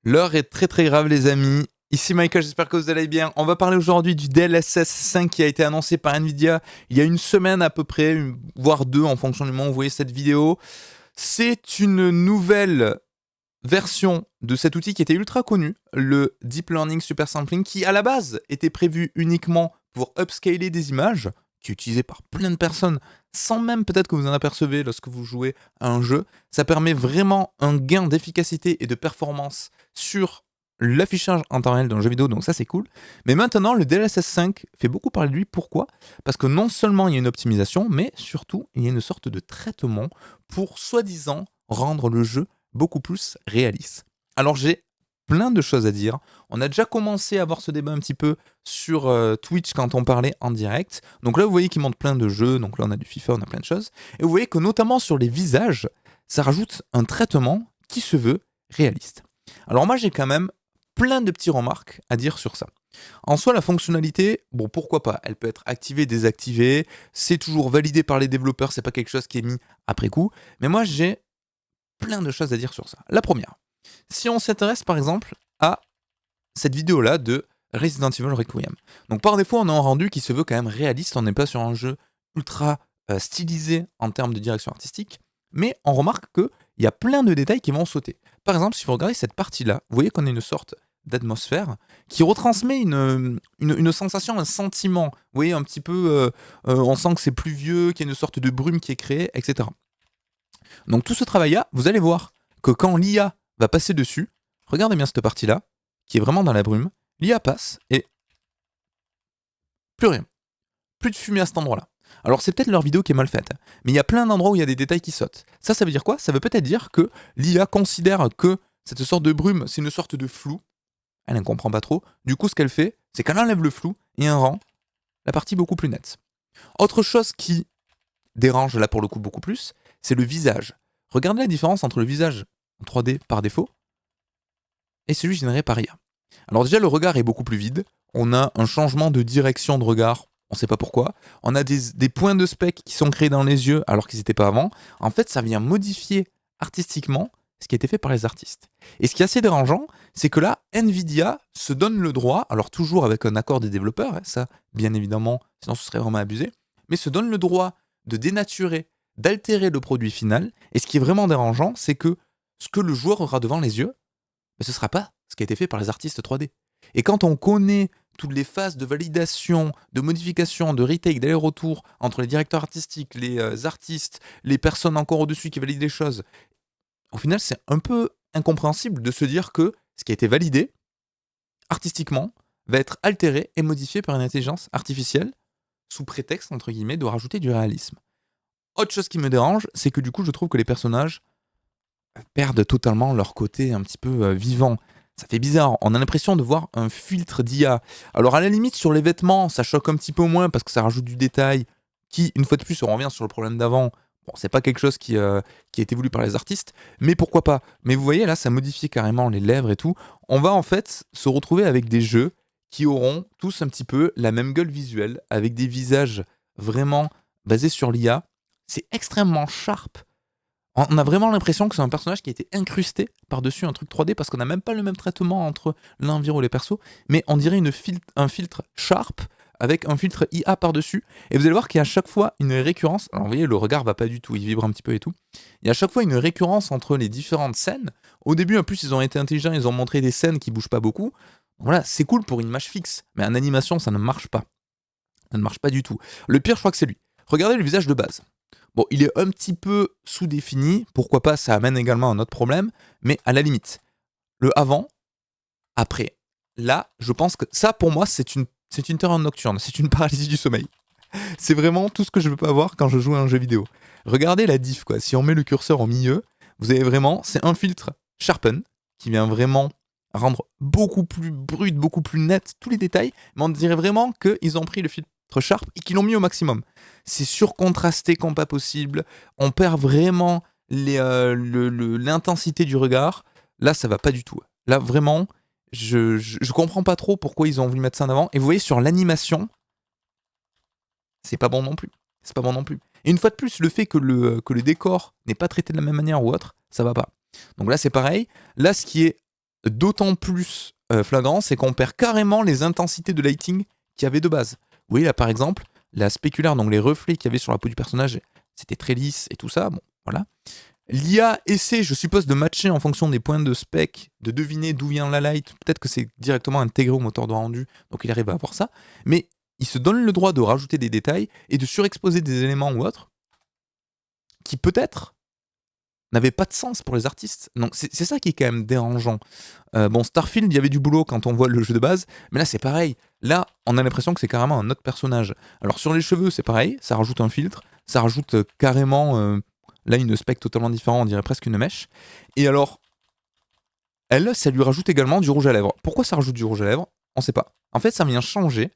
L'heure est très très grave les amis. Ici Michael, j'espère que vous allez bien. On va parler aujourd'hui du DLSS 5 qui a été annoncé par Nvidia il y a une semaine à peu près, voire deux en fonction du moment où vous voyez cette vidéo. C'est une nouvelle version de cet outil qui était ultra connu, le Deep Learning Super Sampling, qui à la base était prévu uniquement pour upscaler des images, qui est utilisé par plein de personnes, sans même peut-être que vous en apercevez lorsque vous jouez à un jeu. Ça permet vraiment un gain d'efficacité et de performance sur l'affichage en temps réel d'un jeu vidéo, donc ça c'est cool. Mais maintenant, le DLSS 5 fait beaucoup parler de lui. Pourquoi ? Parce que non seulement il y a une optimisation, mais surtout il y a une sorte de traitement pour soi-disant rendre le jeu beaucoup plus réaliste. Alors j'ai plein de choses à dire. On a déjà commencé à avoir ce débat un petit peu sur Twitch quand on parlait en direct. Donc là, vous voyez qu'il montre plein de jeux. Donc là, on a du FIFA, on a plein de choses. Et vous voyez que notamment sur les visages, ça rajoute un traitement qui se veut réaliste. Alors moi, j'ai quand même plein de petites remarques à dire sur ça. En soi, la fonctionnalité, bon, pourquoi pas, elle peut être activée, désactivée, c'est toujours validé par les développeurs, c'est pas quelque chose qui est mis après coup, mais moi j'ai plein de choses à dire sur ça. La première, si on s'intéresse par exemple à cette vidéo-là de Resident Evil Requiem. Donc par défaut, on a un rendu qui se veut quand même réaliste, on n'est pas sur un jeu ultra stylisé en termes de direction artistique, mais on remarque qu'il y a plein de détails qui vont sauter. Par exemple, si vous regardez cette partie-là, vous voyez qu'on a une sorte d'atmosphère qui retransmet une sensation, un sentiment. Vous voyez un petit peu, on sent que c'est pluvieux, qu'il y a une sorte de brume qui est créée, etc. Donc tout ce travail-là, vous allez voir que quand l'IA va passer dessus, regardez bien cette partie-là, qui est vraiment dans la brume, l'IA passe et plus rien. Plus de fumée à cet endroit-là. Alors c'est peut-être leur vidéo qui est mal faite, mais il y a plein d'endroits où il y a des détails qui sautent. Ça veut dire quoi ? Ça veut peut-être dire que l'IA considère que cette sorte de brume, c'est une sorte de flou. Elle ne comprend pas trop. Du coup, ce qu'elle fait, c'est qu'elle enlève le flou et elle rend la partie beaucoup plus nette. Autre chose qui dérange là pour le coup beaucoup plus, c'est le visage. Regardez la différence entre le visage en 3D par défaut et celui généré par IA. Alors déjà, le regard est beaucoup plus vide. On a un changement de direction de regard, on ne sait pas pourquoi. On a des points de spec qui sont créés dans les yeux alors qu'ils n'étaient pas avant. En fait, ça vient modifier artistiquement ce qui a été fait par les artistes. Et ce qui est assez dérangeant, c'est que là, Nvidia se donne le droit, alors toujours avec un accord des développeurs, ça, bien évidemment, sinon ce serait vraiment abusé, mais se donne le droit de dénaturer, d'altérer le produit final. Et ce qui est vraiment dérangeant, c'est que ce que le joueur aura devant les yeux, ce ne sera pas ce qui a été fait par les artistes 3D. Et quand on connaît toutes les phases de validation, de modification, de retake, d'aller-retour entre les directeurs artistiques, les artistes, les personnes encore au-dessus qui valident les choses, au final, c'est un peu incompréhensible de se dire que ce qui a été validé, artistiquement, va être altéré et modifié par une intelligence artificielle, sous prétexte, entre guillemets, de rajouter du réalisme. Autre chose qui me dérange, c'est que du coup, je trouve que les personnages perdent totalement leur côté un petit peu vivant. Ça fait bizarre, on a l'impression de voir un filtre d'IA. Alors à la limite, sur les vêtements, ça choque un petit peu moins parce que ça rajoute du détail qui, une fois de plus, on revient sur le problème d'avant. Bon, c'est pas quelque chose qui a été voulu par les artistes, mais pourquoi pas. Mais vous voyez, là, ça modifie carrément les lèvres et tout. On va en fait se retrouver avec des jeux qui auront tous un petit peu la même gueule visuelle, avec des visages vraiment basés sur l'IA. C'est extrêmement sharp. On a vraiment l'impression que c'est un personnage qui a été incrusté par-dessus un truc 3D parce qu'on n'a même pas le même traitement entre l'environ et les persos, mais on dirait un filtre sharp avec un filtre IA par-dessus. Et vous allez voir qu'il y a à chaque fois une récurrence. Alors vous voyez, le regard va pas du tout, il vibre un petit peu et tout. Il y a à chaque fois une récurrence entre les différentes scènes. Au début, en plus, ils ont été intelligents, ils ont montré des scènes qui bougent pas beaucoup. Voilà, c'est cool pour une image fixe, mais en animation, ça ne marche pas. Ça ne marche pas du tout. Le pire, je crois que c'est lui. Regardez le visage de base. Bon, il est un petit peu sous-défini, pourquoi pas, ça amène également un autre problème, mais à la limite, le avant, après, là, je pense que ça, pour moi, c'est une terreur nocturne, c'est une paralysie du sommeil. C'est vraiment tout ce que je veux pas avoir quand je joue à un jeu vidéo. Regardez la diff, quoi. Si on met le curseur au milieu, vous avez vraiment, c'est un filtre Sharpen, qui vient vraiment rendre beaucoup plus brut, beaucoup plus net tous les détails, mais on dirait vraiment qu'ils ont pris le filtre Sharp et qu'ils l'ont mis au maximum. C'est surcontrasté comme pas possible, on perd vraiment l'intensité du regard. Là, ça va pas du tout. Là, vraiment, je comprends pas trop pourquoi ils ont voulu mettre ça en avant. Et vous voyez, sur l'animation, c'est pas bon non plus. C'est pas bon non plus. Et une fois de plus, le fait que le décor n'est pas traité de la même manière ou autre, ça va pas. Donc là, c'est pareil. Là, ce qui est d'autant plus flagrant, c'est qu'on perd carrément les intensités de lighting qu'il y avait de base. Vous voyez là par exemple, la spéculaire, donc les reflets qu'il y avait sur la peau du personnage, c'était très lisse et tout ça, bon voilà. L'IA essaie, je suppose, de matcher en fonction des points de spec, de deviner d'où vient la light, peut-être que c'est directement intégré au moteur de rendu, donc il arrive à avoir ça, mais il se donne le droit de rajouter des détails et de surexposer des éléments ou autres qui peut-être n'avaient pas de sens pour les artistes. Donc c'est ça qui est quand même dérangeant. Bon, Starfield, il y avait du boulot quand on voit le jeu de base, mais là c'est pareil. Là, on a l'impression que c'est carrément un autre personnage. Alors sur les cheveux, c'est pareil, ça rajoute un filtre, ça rajoute carrément là une spec totalement différente, on dirait presque une mèche. Et alors, elle, ça lui rajoute également du rouge à lèvres. Pourquoi ça rajoute du rouge à lèvres? On sait pas. En fait, ça vient changer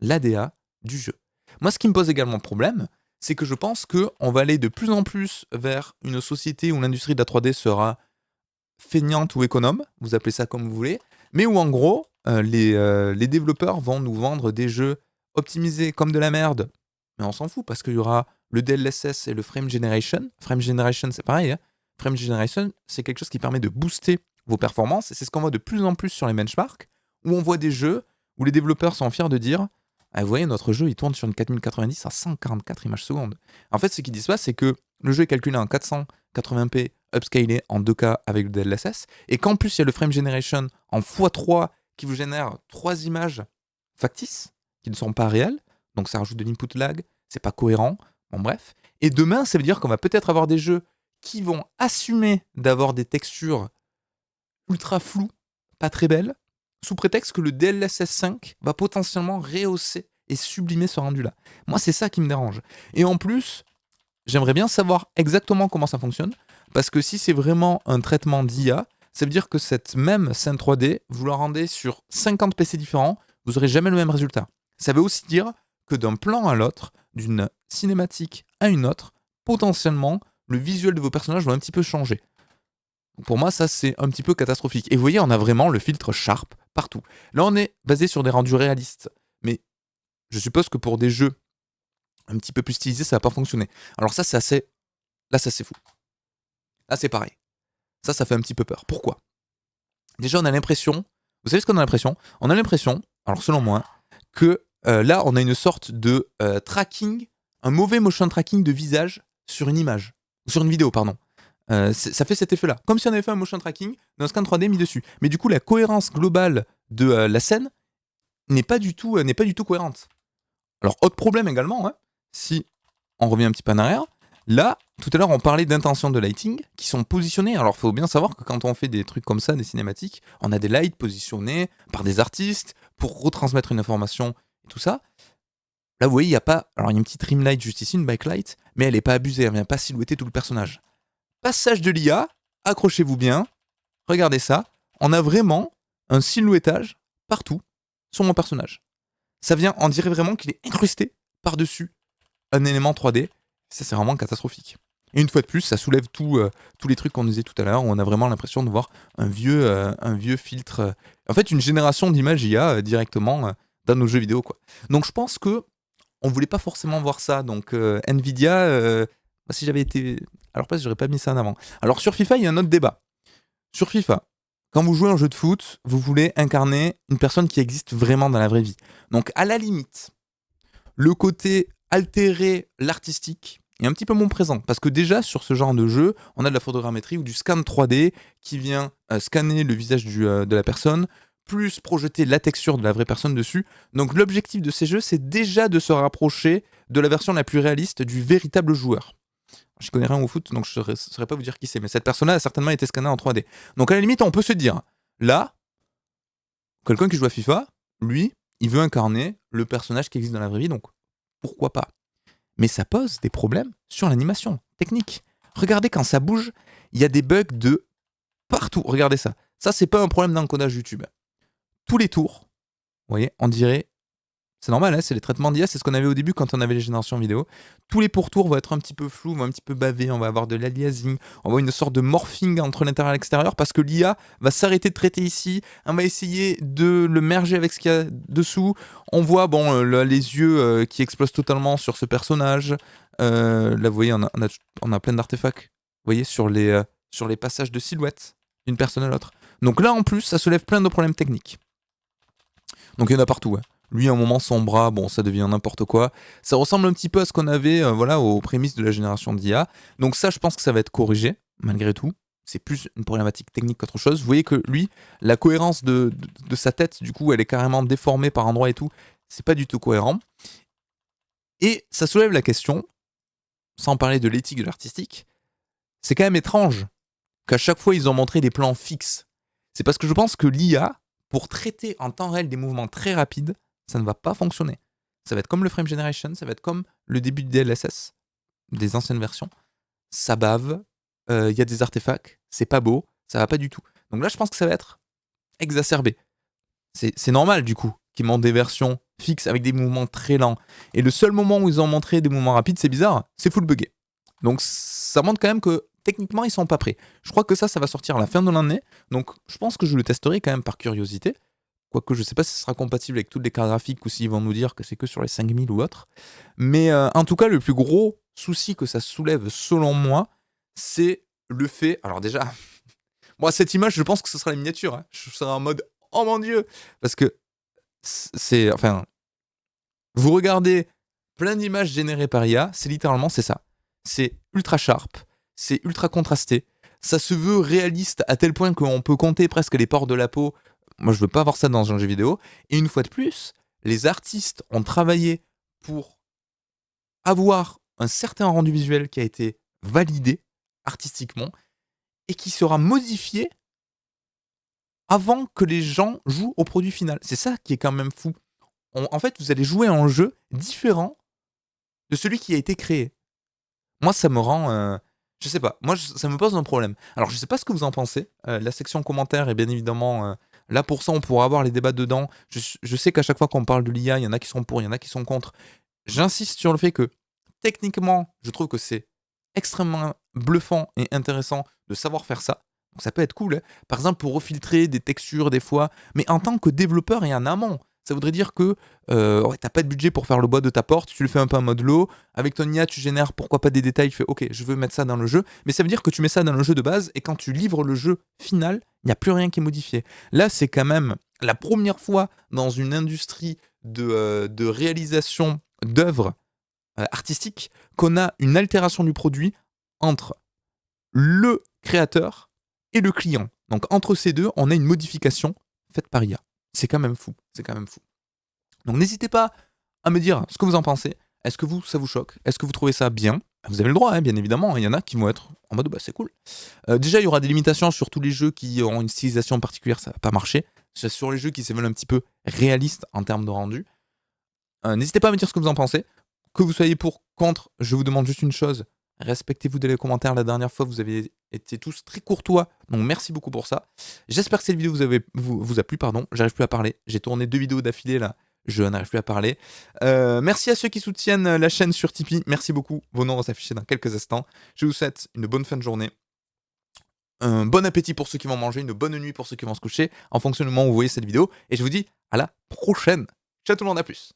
l'ADA du jeu. Moi, ce qui me pose également problème, c'est que je pense qu'on va aller de plus en plus vers une société où l'industrie de la 3D sera feignante ou économe, vous appelez ça comme vous voulez, mais où en gros, les développeurs vont nous vendre des jeux optimisés comme de la merde, mais on s'en fout parce qu'il y aura le DLSS et le Frame Generation. Frame Generation, c'est pareil, hein. Frame Generation, c'est quelque chose qui permet de booster vos performances, et c'est ce qu'on voit de plus en plus sur les benchmarks, où on voit des jeux où les développeurs sont fiers de dire ah, vous voyez, notre jeu, il tourne sur une 4090 à 144 images secondes. En fait, ce qu'ils disent pas, c'est que le jeu est calculé en 480p, upscalé en 2K avec le DLSS, et qu'en plus, il y a le Frame Generation en x3 qui vous génère 3 images factices, qui ne sont pas réelles, donc ça rajoute de l'input lag, c'est pas cohérent, bon bref. Et demain, ça veut dire qu'on va peut-être avoir des jeux qui vont assumer d'avoir des textures ultra floues, pas très belles, sous prétexte que le DLSS 5 va potentiellement rehausser et sublimer ce rendu-là. Moi, c'est ça qui me dérange. Et en plus, j'aimerais bien savoir exactement comment ça fonctionne, parce que si c'est vraiment un traitement d'IA, ça veut dire que cette même scène 3D, vous la rendez sur 50 PC différents, vous n'aurez jamais le même résultat. Ça veut aussi dire que d'un plan à l'autre, d'une cinématique à une autre, potentiellement, le visuel de vos personnages va un petit peu changer. Pour moi, ça, c'est un petit peu catastrophique. Et vous voyez, on a vraiment le filtre Sharp partout. Là, on est basé sur des rendus réalistes. Mais je suppose que pour des jeux un petit peu plus stylisés, ça va pas fonctionner. Alors ça, c'est assez... Là, ça, c'est fou. Là, c'est pareil. Ça fait un petit peu peur. Pourquoi? Déjà, on a l'impression... Vous savez ce qu'on a l'impression? On a l'impression, alors selon moi, que là, on a une sorte de tracking, un mauvais motion tracking de visage sur une image. Sur une vidéo, pardon. Ça fait cet effet-là. Comme si on avait fait un motion tracking d'un scan 3D mis dessus. Mais du coup, la cohérence globale de la scène n'est pas du tout cohérente. Alors, autre problème également, hein, si on revient un petit peu en arrière, là, tout à l'heure, on parlait d'intentions de lighting qui sont positionnées. Alors, il faut bien savoir que quand on fait des trucs comme ça, des cinématiques, on a des lights positionnés par des artistes pour retransmettre une information et tout ça. Là, vous voyez, il y a pas... Alors, il y a une petite rim light juste ici, une backlight, mais elle n'est pas abusée, elle vient pas silhouetter tout le personnage. Passage de l'IA, accrochez-vous bien, regardez ça, on a vraiment un silhouettage partout sur mon personnage. Ça vient, on dirait vraiment qu'il est incrusté par-dessus un élément 3D, ça c'est vraiment catastrophique. Et une fois de plus, ça soulève tous les trucs qu'on disait tout à l'heure, où on a vraiment l'impression de voir un vieux filtre, en fait une génération d'images IA directement dans nos jeux vidéo, quoi. Donc je pense que on voulait pas forcément voir ça, donc Nvidia... si j'avais été à leur place, j'aurais pas mis ça en avant. Alors sur FIFA, il y a un autre débat. Sur FIFA, quand vous jouez à un jeu de foot, vous voulez incarner une personne qui existe vraiment dans la vraie vie. Donc à la limite, le côté altérer l'artistique est un petit peu moins présent. Parce que déjà, sur ce genre de jeu, on a de la photogrammétrie ou du scan 3D qui vient scanner le visage de la personne, plus projeter la texture de la vraie personne dessus. Donc l'objectif de ces jeux, c'est déjà de se rapprocher de la version la plus réaliste du véritable joueur. Je connais rien au foot, donc je ne saurais pas vous dire qui c'est, mais cette personne-là a certainement été scannée en 3D. Donc à la limite, on peut se dire, là, quelqu'un qui joue à FIFA, lui, il veut incarner le personnage qui existe dans la vraie vie, donc pourquoi pas? Mais ça pose des problèmes sur l'animation technique. Regardez, quand ça bouge, il y a des bugs de partout. Regardez ça. Ça, c'est pas un problème d'encodage YouTube. Tous les tours, vous voyez, on dirait... C'est normal, hein, c'est les traitements d'IA, c'est ce qu'on avait au début quand on avait les générations vidéo. Tous les pourtours vont être un petit peu flous, vont un petit peu baver, on va avoir de l'aliasing, on va avoir une sorte de morphing entre l'intérieur et l'extérieur parce que l'IA va s'arrêter de traiter ici, on va essayer de le merger avec ce qu'il y a dessous. On voit les yeux qui explosent totalement sur ce personnage. Là, vous voyez, on a plein d'artefacts, vous voyez, sur les passages de silhouette d'une personne à l'autre. Donc là, en plus, ça soulève plein de problèmes techniques. Donc il y en a partout. Hein. Lui, à un moment, son bras, bon, ça devient n'importe quoi. Ça ressemble un petit peu à ce qu'on avait aux prémices de la génération d'IA. Donc ça, je pense que ça va être corrigé, malgré tout. C'est plus une problématique technique qu'autre chose. Vous voyez que lui, la cohérence de sa tête, du coup, elle est carrément déformée par endroits et tout. C'est pas du tout cohérent. Et ça soulève la question, sans parler de l'éthique de l'artistique, c'est quand même étrange qu'à chaque fois, ils ont montré des plans fixes. C'est parce que je pense que l'IA, pour traiter en temps réel des mouvements très rapides, ça ne va pas fonctionner. Ça va être comme le frame generation, ça va être comme le début de DLSS, des anciennes versions. Ça bave, il y a des artefacts, c'est pas beau, ça va pas du tout. Donc là, je pense que ça va être exacerbé. C'est normal, du coup, qu'ils montrent des versions fixes avec des mouvements très lents. Et le seul moment où ils ont montré des mouvements rapides, c'est bizarre, c'est full buggé. Donc ça montre quand même que techniquement, ils sont pas prêts. Je crois que ça va sortir à la fin de l'année. Donc je pense que je le testerai quand même par curiosité. Quoique je sais pas si ce sera compatible avec toutes les cartes graphiques ou s'ils vont nous dire que c'est que sur les 5000 ou autre. Mais en tout cas, le plus gros souci que ça soulève, selon moi, c'est le fait... Alors déjà, moi, cette image, je pense que ce sera la miniature. Hein. Je serai en mode, oh mon Dieu. Parce que c'est... Enfin, vous regardez plein d'images générées par IA, c'est littéralement, c'est ça. C'est ultra sharp, c'est ultra contrasté. Ça se veut réaliste à tel point qu'on peut compter presque les pores de la peau. Moi, je veux pas voir ça dans un jeu vidéo. Et une fois de plus, les artistes ont travaillé pour avoir un certain rendu visuel qui a été validé artistiquement et qui sera modifié avant que les gens jouent au produit final. C'est ça qui est quand même fou. En fait, vous allez jouer à un jeu différent de celui qui a été créé. Moi, ça me rend... je sais pas. Moi, ça me pose un problème. Alors, je sais pas ce que vous en pensez. La section commentaires est bien évidemment... là, pour ça, on pourra avoir les débats dedans. Je sais qu'à chaque fois qu'on parle de l'IA, il y en a qui sont pour, il y en a qui sont contre. J'insiste sur le fait que, techniquement, je trouve que c'est extrêmement bluffant et intéressant de savoir faire ça. Donc, ça peut être cool. Hein. Par exemple, pour refiltrer des textures, des fois. Mais en tant que développeur et en amont, ça voudrait dire que ouais, t'as pas de budget pour faire le bois de ta porte, tu le fais un peu en mode low. Avec ton IA, tu génères pourquoi pas des détails, tu fais ok, je veux mettre ça dans le jeu. Mais ça veut dire que tu mets ça dans le jeu de base et quand tu livres le jeu final, il n'y a plus rien qui est modifié. Là, c'est quand même la première fois dans une industrie de réalisation d'œuvres artistiques qu'on a une altération du produit entre le créateur et le client. Donc entre ces deux, on a une modification faite par IA. C'est quand même fou, c'est quand même fou. Donc n'hésitez pas à me dire ce que vous en pensez. Est-ce que ça vous choque? Est-ce que vous trouvez ça bien? Vous avez le droit, hein, bien évidemment. Il y en a qui vont être en mode, bah c'est cool. Déjà, il y aura des limitations sur tous les jeux qui auront une stylisation particulière, ça va pas marcher. C'est sur les jeux qui se veulent un petit peu réalistes en termes de rendu. N'hésitez pas à me dire ce que vous en pensez. Que vous soyez pour, contre, je vous demande juste une chose. Respectez-vous dans les commentaires. La dernière fois, vous avez été tous très courtois. Donc, merci beaucoup pour ça. J'espère que cette vidéo vous a plu. Pardon. J'arrive plus à parler. J'ai tourné 2 vidéos d'affilée là. Je n'arrive plus à parler. Merci à ceux qui soutiennent la chaîne sur Tipeee. Merci beaucoup. Vos noms vont s'afficher dans quelques instants. Je vous souhaite une bonne fin de journée. Un bon appétit pour ceux qui vont manger. Une bonne nuit pour ceux qui vont se coucher. En fonction du moment où vous voyez cette vidéo. Et je vous dis à la prochaine. Ciao tout le monde, à plus.